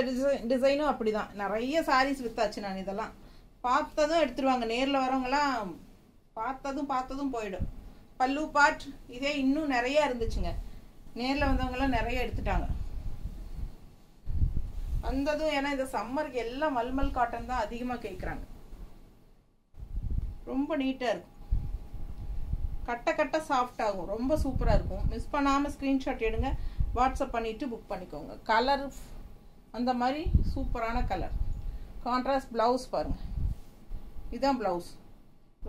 டிசைனும் அப்படி தான், நிறைய சாரீஸ் வித்தாச்சு நான். இதெல்லாம் பார்த்ததும் எடுத்துருவாங்க, நேரில் வரவங்கலாம் பார்த்ததும் போயிடும். பல்லு பார்ட் இதே இன்னும் நிறைய இருந்துச்சுங்க, நேரில் வந்தவங்கலாம் நிறைய எடுத்துட்டாங்க வந்ததும். ஏன்னா இந்த சம்மருக்கு எல்லாம் மல்மல் காட்டன் தான் அதிகமாக கேட்குறாங்க, ரொம்ப நீட்டாக இருக்கும், கட்ட சாஃப்ட் ஆகும், ரொம்ப சூப்பராக இருக்கும். மிஸ் பண்ணாமல் ஸ்க்ரீன்ஷாட் எடுங்க, வாட்ஸ்அப் பண்ணிவிட்டு புக் பண்ணிக்கோங்க. கலர் அந்த மாதிரி சூப்பரான கலர். கான்ட்ராஸ்ட் ப்ளவுஸ் பாருங்கள், இதுதான் ப்ளவுஸ்,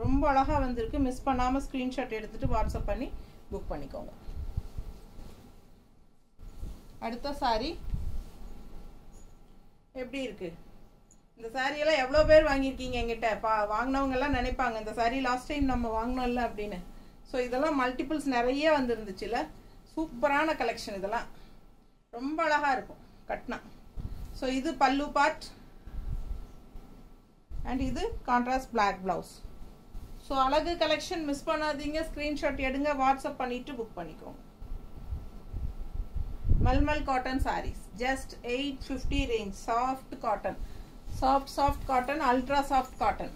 ரொம்ப அழகாக வந்திருக்கு. மிஸ் பண்ணாமல் ஸ்க்ரீன்ஷாட் எடுத்துகிட்டு வாட்ஸ்அப் பண்ணி புக் பண்ணிக்கோங்க. அடுத்த சாரி எப்படி இருக்குது, இந்த சாரியெல்லாம் எவ்வளோ பேர் வாங்கியிருக்கீங்க எங்கிட்ட? வாங்கினவங்கெல்லாம் நினைப்பாங்க இந்த சாரி லாஸ்ட் டைம் நம்ம வாங்கினோம்ல அப்படின்னு. ஸோ இதெல்லாம் மல்டிபிள்ஸ் நிறைய வந்துருந்துச்சுல, சூப்பரான கலெக்ஷன். இதெல்லாம் ரொம்ப அழகாக இருக்கும் கட்னா. ஸோ இது பல்லு பார்ட் அண்ட் இது கான்ட்ராஸ்ட் பிளாக் ப்ளவுஸ். ஸோ அழகு கலெக்ஷன் மிஸ் பண்ணாதீங்க, ஸ்க்ரீன்ஷாட் எடுங்க, வாட்ஸ்அப் பண்ணிவிட்டு புக் பண்ணிக்கோங்க. Malmal cotton saris just 850 range. Soft cotton, soft cotton, ultra soft cotton.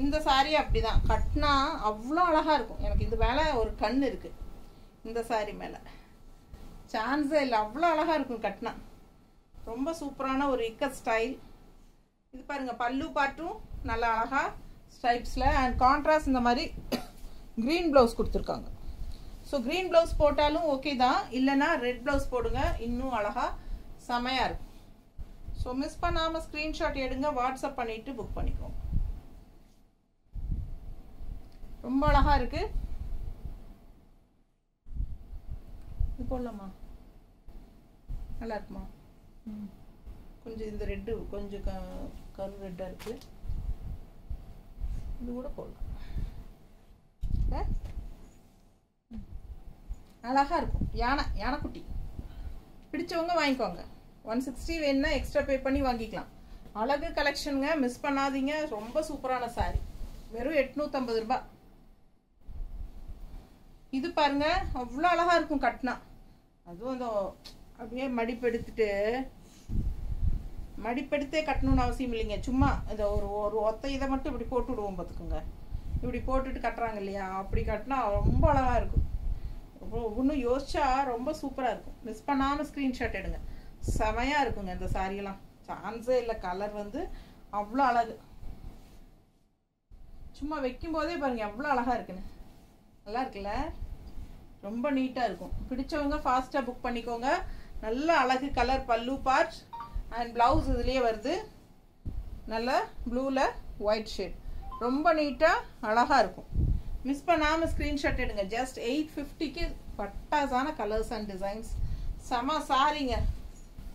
இந்த சாரீ அப்படிதான், கட்னா அவ்வளோ அழகாக இருக்கும். எனக்கு இது மேலே ஒரு கண் இருக்குது, இந்த சாரீ மேலே சான்ஸே இல்லை, அவ்வளோ அழகாக இருக்கும் கட்னா. ரொம்ப சூப்பரான ஒரு இக்கட் ஸ்டைல். இது பாருங்கள், பல்லு பார்ட்டும் நல்லா அழகாக ஸ்ட்ரைப்ஸில் அண்ட் கான்ட்ராஸ்ட் இந்த மாதிரி க்ரீன் ப்ளவுஸ் கொடுத்துருக்காங்க. ஸோ க்ரீன் ப்ளவுஸ் போட்டாலும் ஓகே தான், இல்லைனா ரெட் ப்ளவுஸ் போடுங்க, இன்னும் அழகாக செமையாக இருக்கும். ஸோ மிஸ் பண்ணாமல் ஸ்க்ரீன்ஷாட் எடுங்க, வாட்ஸ்அப் பண்ணிவிட்டு புக் பண்ணிக்கோங்க. ரொம்ப அழகாக இருக்குது. இது போடலாமா? நல்லா இருக்குமா? கொஞ்சம் இந்த ரெட்டு கொஞ்சம் கரு ரெட்டாக இருக்கு. இது கூட போடலாம். அழகா இருக்கும். யானைக்குட்டி பிடிச்சவங்க வாங்கிக்கோங்க. 160 வேணும்னா எக்ஸ்ட்ரா பே பண்ணி வாங்கிக்கலாம். அழகு கலெக்ஷனுங்க, மிஸ் பண்ணாதீங்க. ரொம்ப சூப்பரான சாரி. வெறும் 850 ரூபாய். இது பாருங்க, அவ்வளோ அழகா இருக்கும் கட்டினா. அதுவும் அந்த அப்படியே மடிப்பெடுத்தே கட்டணும்னு அவசியம் இல்லைங்க. சும்மா இந்த ஒரு ஒத்த இதை மட்டும் இப்படி போட்டு விடுவோம் பார்த்துக்குங்க. இப்படி போட்டுட்டு கட்டுறாங்க இல்லையா, அப்படி கட்டினா ரொம்ப அழகா இருக்கும். ஒன்றும் யோசிச்சா ரொம்ப சூப்பராக இருக்கும். மிஸ் பண்ணாமல் ஸ்க்ரீன்ஷாட் எடுங்க. செமையாக இருக்குங்க இந்த சாரியெல்லாம். சான்ஸே இல்லை. கலர் வந்து அவ்வளோ அழகு. சும்மா வைக்கும் போதே பாருங்க எவ்வளோ அழகாக இருக்குன்னு. நல்லா இருக்குல்ல? ரொம்ப நீட்டாக இருக்கும். பிடிச்சவங்க ஃபாஸ்ட்டாக புக் பண்ணிக்கோங்க. நல்ல அழகு கலர் பல்லு பார்ட் அண்ட் ப்ளவுஸ் இதுலேயே வருது. நல்ல ப்ளூவில் ஒயிட் ஷேட். ரொம்ப நீட்டாக அழகாக இருக்கும். மிஸ் பண்ணாமல் ஸ்க்ரீன்ஷாட் எடுங்க. ஜஸ்ட் 850க்கு பட்டாசான கலர்ஸ் அண்ட் டிசைன்ஸ். செம சாரிங்க.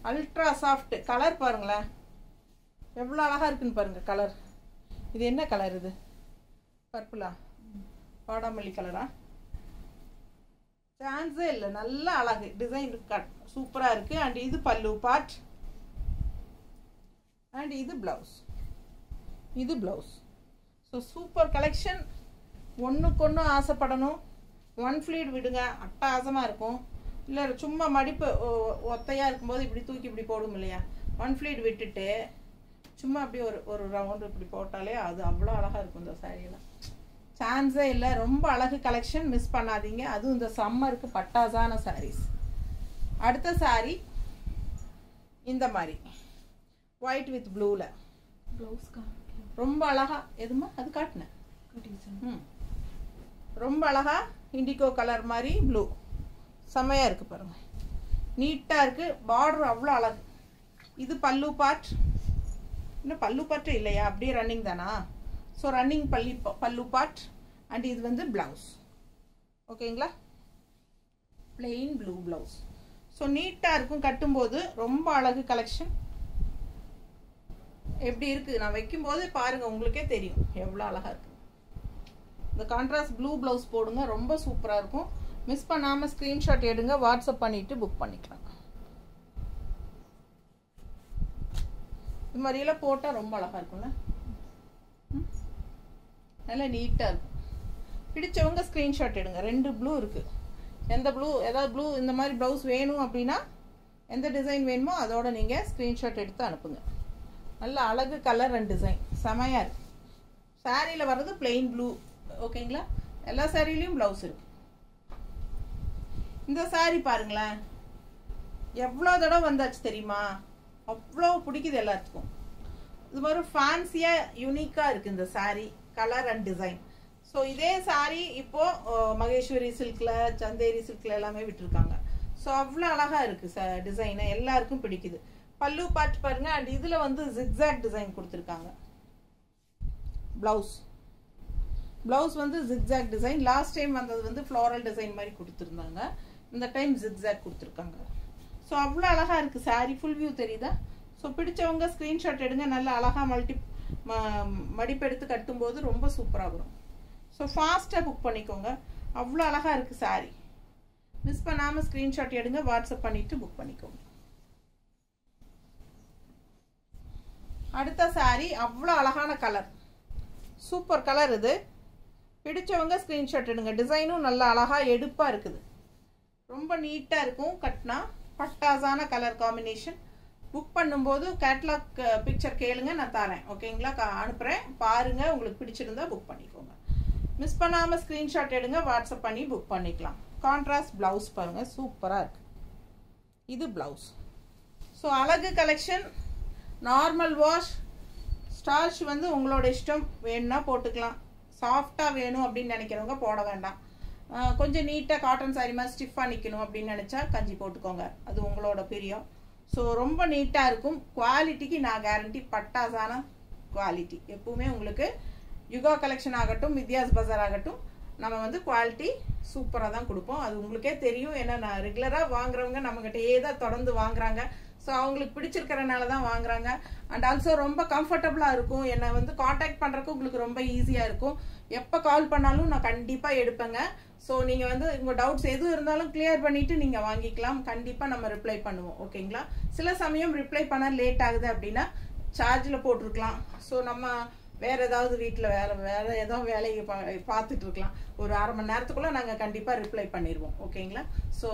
Ultra soft. கலர் பாருங்களேன் எவ்வளோ அழகாக இருக்குன்னு பாருங்கள் கலர். இது என்ன கலர்? இது பர்பிளா? வாடாமல்லி கலரா? சான்ஸே இல்லை. நல்ல அழகு டிசைன் கட் சூப்பராக இருக்குது. அண்ட் இது பல்லு பார்ட் அண்ட் இது ப்ளவுஸ். So super collection. ஒன்றுக்கு ஒன்று ஆசைப்படணும். 1 ஃப்ளீட் விடுங்க, அட்டகாசமாக இருக்கும். இல்லை சும்மா மடிப்பு ஒத்தையாக இருக்கும்போது இப்படி தூக்கி இப்படி போடும் இல்லையா, 1 ஃப்ளீட் விட்டுட்டு சும்மா அப்படியே ஒரு ரவுண்டு இப்படி போட்டாலே அது அவ்வளோ அழகாக இருக்கும் இந்த சாரியெல்லாம். சான்ஸே இல்லை. ரொம்ப அழகு கலெக்ஷன். மிஸ் பண்ணாதீங்க. அதுவும் இந்த சம்மருக்கு பட்டாசான சாரீஸ். அடுத்த சாரி இந்த மாதிரி ஒயிட் வித் ப்ளூவில் ரொம்ப அழகா. எதுமா அது காட்டினேன். ரொம்ப அழகா இண்டிகோ கலர் மாதிரி ப்ளூ. செம்மையாக இருக்குது பாருங்க. நீட்டாக இருக்குது. பார்டர் அவ்வளோ அழகு. இது பல்லு பார்ட். இன்னும் பல்லு பார்ட்டே இல்லையா? அப்படியே ரன்னிங் தானா? ஸோ ரன்னிங் பல்லு பார்ட் அண்ட் இது வந்து ப்ளவுஸ். ஓகேங்களா? Plain blue blouse. ஸோ நீட்டாக இருக்கும் கட்டும்போது. ரொம்ப அழகு கலெக்ஷன். எப்படி இருக்குது நான் வைக்கும்போது பாருங்கள், உங்களுக்கே தெரியும் எவ்வளோ அழகாக இருக்குது. இந்த கான்ட்ராஸ்ட் ப்ளூ ப்ளவுஸ் போடுங்க. ரொம்ப சூப்பராக இருக்கும். மிஸ் பண்ணாமல் ஸ்க்ரீன்ஷாட் எடுங்க. வாட்ஸ்அப் பண்ணிவிட்டு புக் பண்ணிக்கலாம். இது மாதிரியெல்லாம் போட்டால் ரொம்ப அழகாக இருக்கும்ல. நல்லா நீட்டாக இருக்கும். பிடிச்சவங்க ஸ்க்ரீன்ஷாட் எடுங்க. 2 ப்ளூ இருக்குது. எந்த ப்ளூ, ஏதாவது ப்ளூ இந்த மாதிரி ப்ளவுஸ் வேணும் அப்படின்னா எந்த டிசைன் வேணுமோ அதோட நீங்கள் ஸ்க்ரீன்ஷாட் எடுத்து அனுப்புங்க. நல்ல அழகு கலர் அண்ட் டிசைன் செமையாக இருக்குது. சாரியில் வர்றது பிளெயின் ப்ளூ. ஓகேங்களா? எல்லா சாரிலையும் ப்ளவுஸ் இருக்குது. இந்த சாரி பாருங்களேன் எவ்வளோ தடவை வந்தாச்சு தெரியுமா? அவ்வளோ பிடிக்குது எல்லாத்துக்கும். இது மாதிரி ஃபேன்சியாக யூனிக்காக இருக்குது இந்த sorry colour and design. So இதே சாரி இப்போது மகேஸ்வரி சில்கில், சந்தேரி சில்கில் எல்லாமே விட்டுருக்காங்க. ஸோ அவ்வளோ அழகாக இருக்குது டிசைனு. எல்லாருக்கும் பிடிக்குது. பல்லு பார்த்து பாருங்கள். அண்ட் இதில் வந்து ஜிக்ஸாக் டிசைன் கொடுத்துருக்காங்க. ப்ளவுஸ் வந்து ஜிக்ஸாக் டிசைன். லாஸ்ட் டைம் வந்தது வந்து ஃப்ளோரல் டிசைன் மாதிரி கொடுத்துருந்தாங்க. இந்த டைம் ஜிக்ஸாக் கொடுத்துருக்காங்க. ஸோ அவ்வளோ அழகாக இருக்குது சாரி. ஃபுல் வியூ தெரியுதா? ஸோ பிடிச்சவங்க ஸ்க்ரீன்ஷாட் எடுங்க. நல்லா அழகாக மடிப்பெடுத்து கட்டும்போது ரொம்ப சூப்பராக வரும். ஸோ ஃபாஸ்ட்டாக புக் பண்ணிக்கோங்க. அவ்வளோ அழகாக இருக்குது சாரி. மிஸ் பண்ணாமல் ஸ்க்ரீன்ஷாட் எடுங்க. வாட்ஸ்அப் பண்ணிவிட்டு புக் பண்ணிக்கோங்க. அடுத்த சாரி அவ்வளோ அழகான கலர். சூப்பர் கலர் இது. பிடிச்சவங்க ஸ்க்ரீன்ஷாட் எடுங்க. டிசைனும் நல்லா அழகாக எடுப்பாக இருக்குது. ரொம்ப நீட்டாக இருக்கும். கட்டினா பட்டாசான கலர் காம்பினேஷன். புக் பண்ணும்போது கேட்லாக் பிக்சர் கேளுங்க, நான் தரேன். ஓகேங்களா? அனுப்புகிறேன். பாருங்கள். உங்களுக்கு பிடிச்சிருந்தா புக் பண்ணிக்கோங்க. மிஸ் பண்ணாமல் ஸ்க்ரீன்ஷாட் எடுங்க. வாட்ஸ்அப் பண்ணி புக் பண்ணிக்கலாம். கான்ட்ராஸ்ட் ப்ளவுஸ் பாருங்கள் சூப்பராக இருக்குது. இது ப்ளவுஸ். ஸோ அழகு கலெக்ஷன். நார்மல் வாஷ் ஸ்டார்ச் வந்து உங்களோட இஷ்டம். வேணும்னா போட்டுக்கலாம். சாஃப்டாக வேணும் அப்படின்னு நினைக்கிறவங்க போட வேண்டாம். கொஞ்சம் நீட்டாக காட்டன் சாரி மாதிரி ஸ்டிஃபாக நிற்கணும் அப்படின்னு நினச்சா கஞ்சி போட்டுக்கோங்க. அது உங்களோட பிரியம். ஸோ ரொம்ப நீட்டாக இருக்கும். குவாலிட்டிக்கு நான் கேரண்டி. பட்டாசான குவாலிட்டி எப்பவுமே உங்களுக்கு. யுகா கலெக்ஷன் ஆகட்டும், வித்யாஸ் பஜார் ஆகட்டும், நம்ம வந்து குவாலிட்டி சூப்பராக தான் கொடுப்போம். அது உங்களுக்கே தெரியும். ஏன்னா நான் ரெகுலராக வாங்குறவங்க நம்மகிட்டயே தான் தொடர்ந்து வாங்குறாங்க. ஸோ அவங்களுக்கு பிடிச்சிருக்கிறனால தான் வாங்குறாங்க. அண்ட் ஆல்சோ ரொம்ப கம்ஃபர்டபுளாக இருக்கும். என்னை வந்து காண்டாக்ட் பண்ணுறதுக்கு உங்களுக்கு ரொம்ப ஈஸியாக இருக்கும். எப்போ கால் பண்ணாலும் நான் கண்டிப்பாக எடுப்பேங்க. ஸோ நீங்கள் வந்து உங்கள் டவுட்ஸ் எதுவும் இருந்தாலும் கிளியர் பண்ணிவிட்டு நீங்கள் வாங்கிக்கலாம். கண்டிப்பாக நம்ம ரிப்ளை பண்ணுவோம். ஓகேங்களா? சில சமயம் ரிப்ளை பண்ண லேட் ஆகுது அப்படின்னா சார்ஜில் போட்டிருக்கலாம். ஸோ நம்ம வேறு ஏதாவது வீட்டில் வேறு ஏதோ வேலையை பார்த்துட்டு இருக்கலாம். ஒரு அரை மணி நேரத்துக்குள்ளே நாங்கள் கண்டிப்பாக ரிப்ளை பண்ணிடுவோம். ஓகேங்களா? ஸோ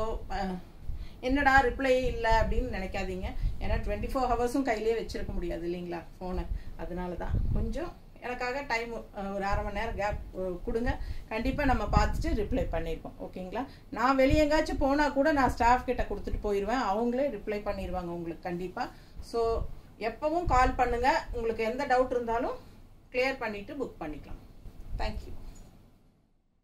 என்னடா ரிப்ளை இல்லை அப்படின்னு நினைக்காதீங்க. ஏன்னா 24 ஹவர்ஸும் கையிலேயே வச்சிருக்க முடியாது இல்லைங்களா ஃபோனை. அதனால தான் கொஞ்சம் எனக்காக டைம் ஒரு அரை மணி நேரம் கேப் கொடுங்க. கண்டிப்பாக நம்ம பார்த்துட்டு ரிப்ளை பண்ணியிருப்போம். ஓகேங்களா? நான் வெளியே எங்காச்சும் போனால் கூட நான் ஸ்டாஃப் கிட்ட கொடுத்துட்டு போயிடுவேன். அவங்களே ரிப்ளை பண்ணிடுவாங்க உங்களுக்கு கண்டிப்பாக. ஸோ எப்பவும் கால் பண்ணுங்கள். உங்களுக்கு எந்த டவுட் இருந்தாலும் கிளியர் பண்ணிவிட்டு புக் பண்ணிக்கலாம். தேங்க்யூ.